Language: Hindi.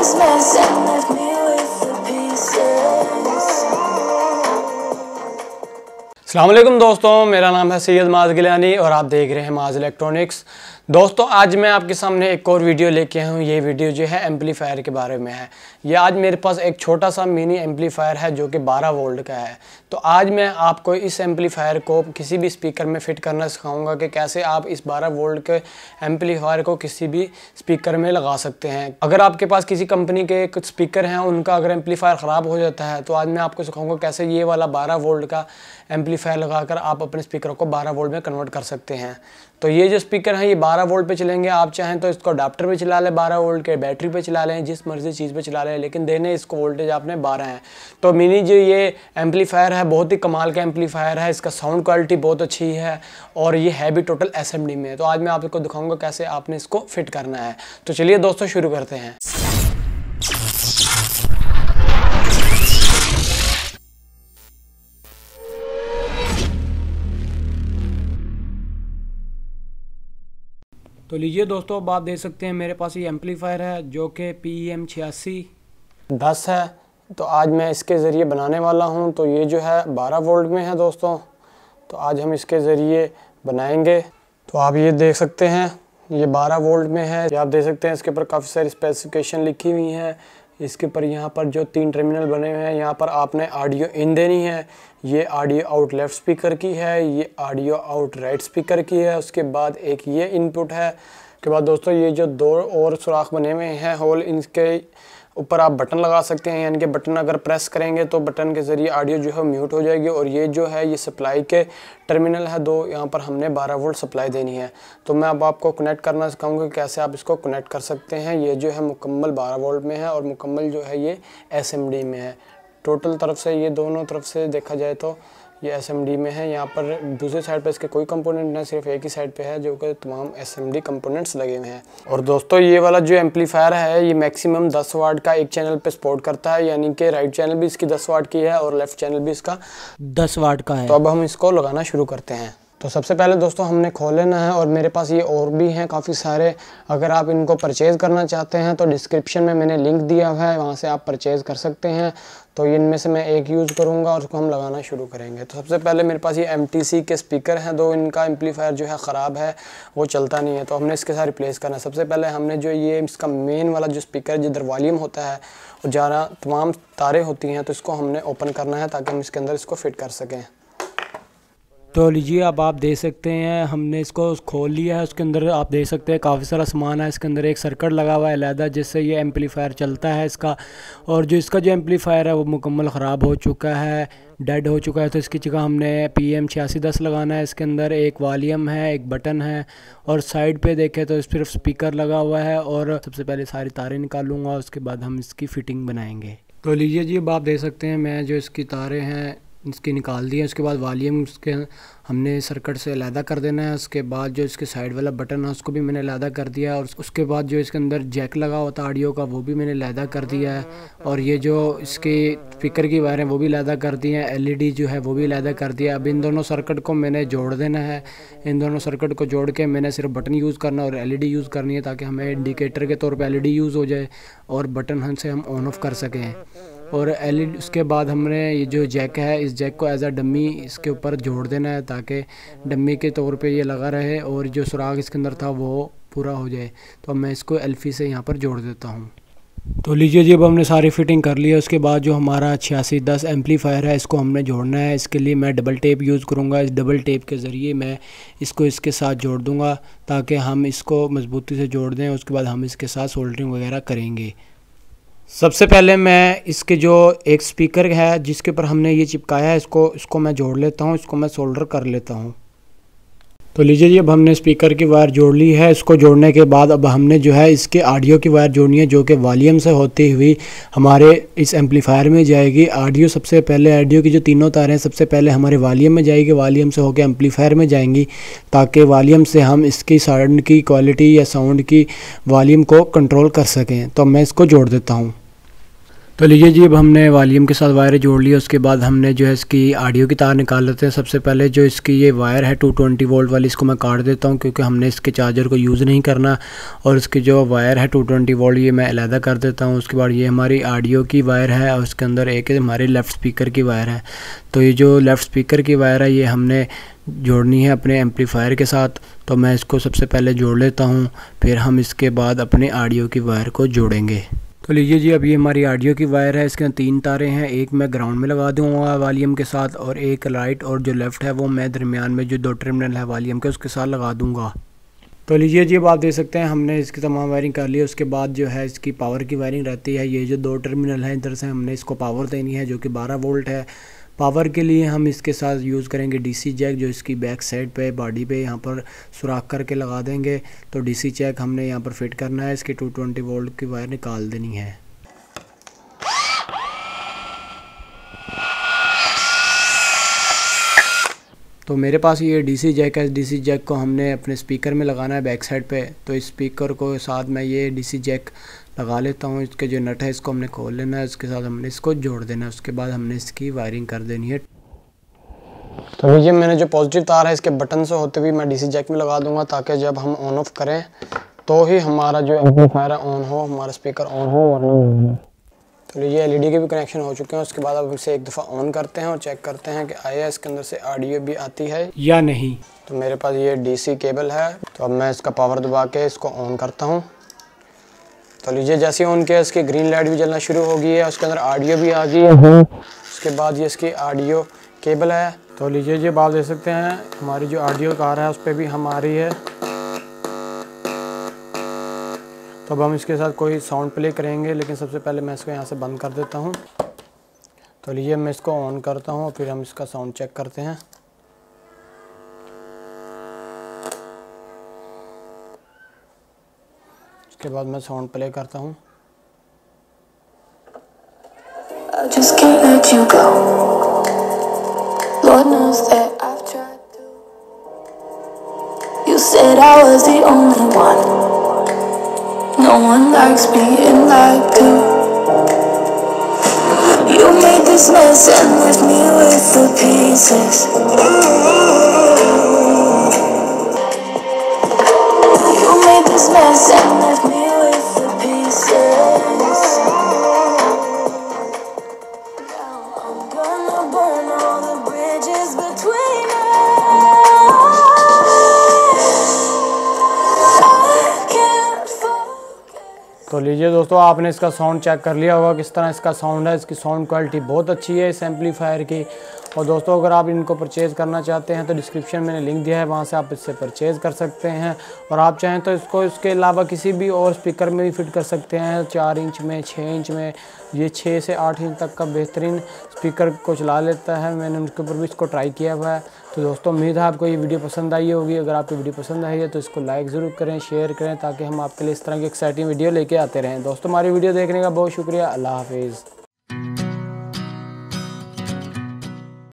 this mess and left me with the pieces. अस्सलाम वालेकुम दोस्तों, मेरा नाम है सैयद माज गिलानी और आप देख रहे हैं माज इलेक्ट्रॉनिक्स। दोस्तों, आज मैं आपके सामने एक और वीडियो लेके आया हूँ। ये वीडियो जो है एम्पलीफायर के बारे में है। ये आज मेरे पास एक छोटा सा मिनी एम्पलीफायर है जो कि 12 वोल्ट का है। तो आज मैं आपको इस एम्पलीफायर को किसी भी स्पीकर में फ़िट करना सिखाऊंगा कि कैसे आप इस 12 वोल्ट के एम्पलीफायर को किसी भी स्पीकर में लगा सकते हैं। अगर आपके पास किसी कंपनी के कुछ स्पीकर हैं, उनका अगर एम्पलीफायर ख़राब हो जाता है, तो आज मैं आपको सिखाऊंगा कैसे ये वाला 12 वोल्ट का एम्पलीफायर लगाकर आप अपने स्पीकर को 12 वोल्ट में कन्वर्ट कर सकते हैं। तो ये जो स्पीकर हैं ये 12 वोल्ट पे चलेंगे। आप चाहें तो इसको अडाप्टर पे चला लें, 12 वोल्ट के बैटरी पे चला लें, जिस मर्जी चीज़ पे चला लें, लेकिन देने इसको वोल्टेज आपने 12 है। तो मिनी जो ये एम्पलीफायर है बहुत ही कमाल का एम्पलीफायर है। इसका साउंड क्वालिटी बहुत अच्छी है और ये है भी टोटल एसएमडी में। तो आज मैं आपको दिखाऊंगा कैसे आपने इसको फिट करना है। तो चलिए दोस्तों शुरू करते हैं। तो लीजिए दोस्तों, अब आप देख सकते हैं मेरे पास ये एम्पलीफायर है जो कि PM8610 है। तो आज मैं इसके ज़रिए बनाने वाला हूं। तो ये जो है 12 वोल्ट में है दोस्तों। तो आज हम इसके ज़रिए बनाएंगे। तो आप ये देख सकते हैं ये 12 वोल्ट में है। ये आप देख सकते हैं इसके ऊपर काफ़ी सारी स्पेसिफिकेशन लिखी हुई हैं। इसके ऊपर यहाँ पर जो 3 टर्मिनल बने हुए हैं, यहाँ पर आपने ऑडियो इन देनी है। ये ऑडियो आउट लेफ़्ट स्पीकर की है, ये ऑडियो आउट राइट स्पीकर की है। उसके बाद एक ये इनपुट है। उसके बाद दोस्तों ये जो 2 और सुराख बने हुए हैं होल, इनके ऊपर आप बटन लगा सकते हैं। यानी कि बटन अगर प्रेस करेंगे तो बटन के ज़रिए ऑडियो जो है म्यूट हो जाएगी। और ये जो है ये सप्लाई के टर्मिनल है 2, यहाँ पर हमने 12 वोल्ट सप्लाई देनी है। तो मैं अब आपको कनेक्ट करना सिखाऊंगा कैसे आप इसको कनेक्ट कर सकते हैं। ये जो है मुकम्मल 12 वोल्ट में है और मुकम्मल जो है ये एसएमडी में है। टोटल तरफ से ये दोनों तरफ से देखा जाए तो ये एसएमडी में है। यहाँ पर दूसरी साइड पे इसके कोई कंपोनेंट नहीं, सिर्फ एक ही साइड पे है जो कि तमाम एसएमडी कंपोनेंट्स लगे हुए हैं। और दोस्तों ये वाला जो एम्पलीफायर है ये मैक्सिमम 10 वाट का एक चैनल पे सपोर्ट करता है। यानी कि राइट चैनल भी इसकी 10 वाट की है और लेफ्ट चैनल भी इसका 10 वाट का है। तो अब हम इसको लगाना शुरू करते हैं। तो सबसे पहले दोस्तों हमने खोल लेना है। और मेरे पास ये और भी हैं काफ़ी सारे। अगर आप इनको परचेज़ करना चाहते हैं तो डिस्क्रिप्शन में मैंने लिंक दिया हुआ है, वहाँ से आप परचेज़ कर सकते हैं। तो इनमें से मैं एक यूज़ करूँगा और उसको हम लगाना शुरू करेंगे। तो सबसे पहले मेरे पास ये MTC के स्पीकर हैं 2। इनका एम्पलीफायर जो है ख़राब है, वो चलता नहीं है, तो हमने इसके साथ रिप्लेस करना है। सबसे पहले हमने जो ये इसका मेन वाला जो स्पीकर जिधर वॉल्यूम होता है और जहाँ तमाम तारें होती हैं, तो इसको हमने ओपन करना है ताकि हम इसके अंदर इसको फिट कर सकें। तो लीजिए अब आप देख सकते हैं हमने इसको खोल लिया है। उसके अंदर आप देख सकते हैं काफ़ी सारा सामान है। इसके अंदर एक सर्किट लगा हुआ है अलहदा, जिससे ये एम्पलीफायर चलता है इसका। और जो इसका जो एम्पलीफायर है वो मुकम्मल ख़राब हो चुका है, डेड हो चुका है। तो इसकी जगह हमने PM8610 लगाना है। इसके अंदर एक वॉल्यूम है, एक बटन है और साइड पे देखें तो सिर्फ स्पीकर लगा हुआ है। और सबसे पहले सारी तारें निकालूँगा, उसके बाद हम इसकी फ़िटिंग बनाएँगे। तो लीजिए जी अब आप देख सकते हैं मैं जो इसकी तारें हैं इसकी निकाल दी है। उसके बाद वॉल्यूम उसके हमने सर्किट से अलहदा कर देना है। उसके बाद जो इसके साइड वाला बटन है उसको भी मैंने अलहदा कर दिया है। और उसके बाद जो इसके अंदर जैक लगा होता है ऑडियो का, वो भी मैंने अलहदा कर दिया है। और ये जो इसके स्पीकर की वायर हैं वो भी अलहदा कर दी हैं। LED जो है वो भी अलहदा कर दिया। अब इन दोनों सर्किट को मैंने जोड़ देना है। इन दोनों सर्किट को जोड़ के मैंने सिर्फ बटन यूज़ करना और LED यूज़ करनी है, ताकि हमें इंडिकेटर के तौर पर LED यूज़ हो जाए और बटन हमसे हम ऑन ऑफ़ कर सकें। और LED उसके बाद हमने ये जो जैक है इस जैक को एज अ डमी इसके ऊपर जोड़ देना है, ताकि डमी के तौर पे ये लगा रहे और जो सुराख इसके अंदर था वो पूरा हो जाए। तो मैं इसको एल्फी से यहाँ पर जोड़ देता हूँ। तो लीजिए जी अब हमने सारी फिटिंग कर ली है। उसके बाद जो हमारा 8610 एम्पलीफायर है इसको हमने जोड़ना है। इसके लिए मैं डबल टेप यूज़ करूँगा। इस डबल टेप के ज़रिए मैं इसको इसके साथ जोड़ दूँगा ताकि हम इसको मजबूती से जोड़ दें। उसके बाद हम इसके साथ सोल्डरिंग वगैरह करेंगे। सबसे पहले मैं इसके जो एक स्पीकर है जिसके ऊपर हमने ये चिपकाया है इसको मैं जोड़ लेता हूँ। इसको मैं सोल्डर कर लेता हूँ। तो लीजिए जी अब हमने स्पीकर की वायर जोड़ ली है। इसको जोड़ने के बाद अब हमने जो है इसके ऑडियो की वायर जोड़नी है, जो कि वॉल्यूम से होती हुई हमारे इस एम्पलीफायर में जाएगी। ऑडियो सबसे पहले ऑडियो की जो तीनों तारें हैं सबसे पहले हमारे वॉल्यूम में जाएगी, वॉल्यूम से होकर एम्पलीफायर में जाएंगी, ताकि वॉल्यूम से हम इसकी साउंड की क्वालिटी या साउंड की वॉल्यूम को कंट्रोल कर सकें। तो मैं इसको जोड़ देता हूँ। तो लीजिए जी, अब हमने वॉल्यूम के साथ वायर जोड़ लिया। उसके बाद हमने जो है इसकी ऑडियो की तार निकाल लेते हैं। सबसे पहले जो इसकी ये वायर है 220 वोल्ट वाली, इसको मैं काट देता हूँ क्योंकि हमने इसके चार्जर को यूज़ नहीं करना। और इसकी जो वायर है 220 वोल्ट ये मैं अलहदा कर देता हूँ। उसके बाद ये हमारी ऑडियो की वायर है और उसके अंदर एक हमारी लेफ़्ट स्पीकर की वायर है। तो ये जो लेफ़्ट स्पीकर की वायर है ये हमने जोड़नी है अपने एम्पलीफायर के साथ। तो मैं इसको सबसे पहले जोड़ लेता हूँ, फिर हम इसके बाद अपने ऑडियो की वायर को जोड़ेंगे। तो लीजिए जी, अब ये हमारी ऑडियो की वायर है। इसके अंदर 3 तारें हैं। एक मैं ग्राउंड में लगा दूंगा वॉल्यूम के साथ, और एक राइट और जो लेफ़्ट है वो मैं दरमियान में जो 2 टर्मिनल है वॉल्यूम के उसके साथ लगा दूंगा। तो लीजिए जी, अब आप देख सकते हैं हमने इसकी तमाम वायरिंग कर ली। उसके बाद जो है इसकी पावर की वायरिंग रहती है। ये जो 2 टर्मिनल है इधर से हमने इसको पावर देनी है जो कि 12 वोल्ट है। पावर के लिए हम इसके साथ यूज़ करेंगे डीसी जैक, जो इसकी बैक साइड पे बॉडी पे यहाँ पर सुराख करके लगा देंगे। तो डीसी जैक हमने यहाँ पर फिट करना है। इसकी 220 वोल्ट की वायर निकाल देनी है। तो मेरे पास ये डीसी जैक है। डीसी जैक को हमने अपने स्पीकर में लगाना है बैक साइड पे। तो इस स्पीकर को साथ मैं ये डीसी जैक लगा लेता हूँ। इसके जो नट है इसको हमने खोल लेना है। इसके साथ हमने इसको जोड़ देना है। उसके बाद हमने इसकी वायरिंग कर देनी है। तो लीजिए, मैंने जो पॉजिटिव तार है इसके बटन से होते हुए मैं डीसी जैक में लगा दूंगा, ताकि जब हम ऑन ऑफ करें तो ही हमारा जो एम्पलीफायर है ऑन हो, हमारा स्पीकर ऑन हो, वरना। तो लीजिए, एलईडी के भी कनेक्शन हो चुके हैं। उसके बाद अब इसे एक दफ़ा ऑन करते हैं और चेक करते हैं कि आया इसके अंदर से ऑडियो भी आती है या नहीं। तो मेरे पास ये डीसी केबल है। तो अब मैं इसका पावर दबा के इसको ऑन करता हूँ। तो लीजिए, जैसे ही ऑन किया इसकी ग्रीन लाइट भी जलना शुरू हो गई है। उसके अंदर ऑडियो भी आ गई है। उसके बाद ये इसकी ऑडियो केबल है। तो लीजिए जी, आप देख सकते हैं हमारी जो ऑडियो कार है उस पर भी हमारी है। तो अब हम इसके साथ कोई साउंड प्ले करेंगे, लेकिन सबसे पहले मैं इसको यहाँ से बंद कर देता हूँ। तो लीजिए, मैं इसको ऑन करता हूँ, फिर हम इसका साउंड चेक करते हैं। उसके बाद मैं साउंड प्ले करता हूँ। I just can't let you go. Lord knows that I've tried to. You said I was the only one. No one likes being lied to. You made this mess and left me with the pieces. You made this mess and left me with the pieces. Now I'm gonna burn all the bridges between us. I can't forget. तो लीजिए दोस्तों, आपने इसका साउंड चेक कर लिया होगा किस तरह इसका साउंड है। इसकी साउंड क्वालिटी बहुत अच्छी है इस एम्पलीफायर की। और दोस्तों, अगर आप इनको परचेज़ करना चाहते हैं तो डिस्क्रिप्शन में लिंक दिया है, वहाँ से आप इससे परचेज़ कर सकते हैं। और आप चाहें तो इसको इसके अलावा किसी भी और स्पीकर में भी फिट कर सकते हैं। 4 इंच में, 6 इंच में, ये 6 से 8 इंच तक का बेहतरीन स्पीकर को चला लेता है। मैंने उनके ऊपर भी इसको ट्राई किया हुआ है। तो दोस्तों, उम्मीद है आपको ये वीडियो पसंद आई होगी। अगर आपको वीडियो पसंद आई है तो इसको लाइक ज़रूर करें, शेयर करें, ताकि हम आपके लिए इस तरह की एक्साइटिंग वीडियो लेके आते रहें। दोस्तों, हमारी वीडियो देखने का बहुत शुक्रिया। अल्लाह हाफिज़।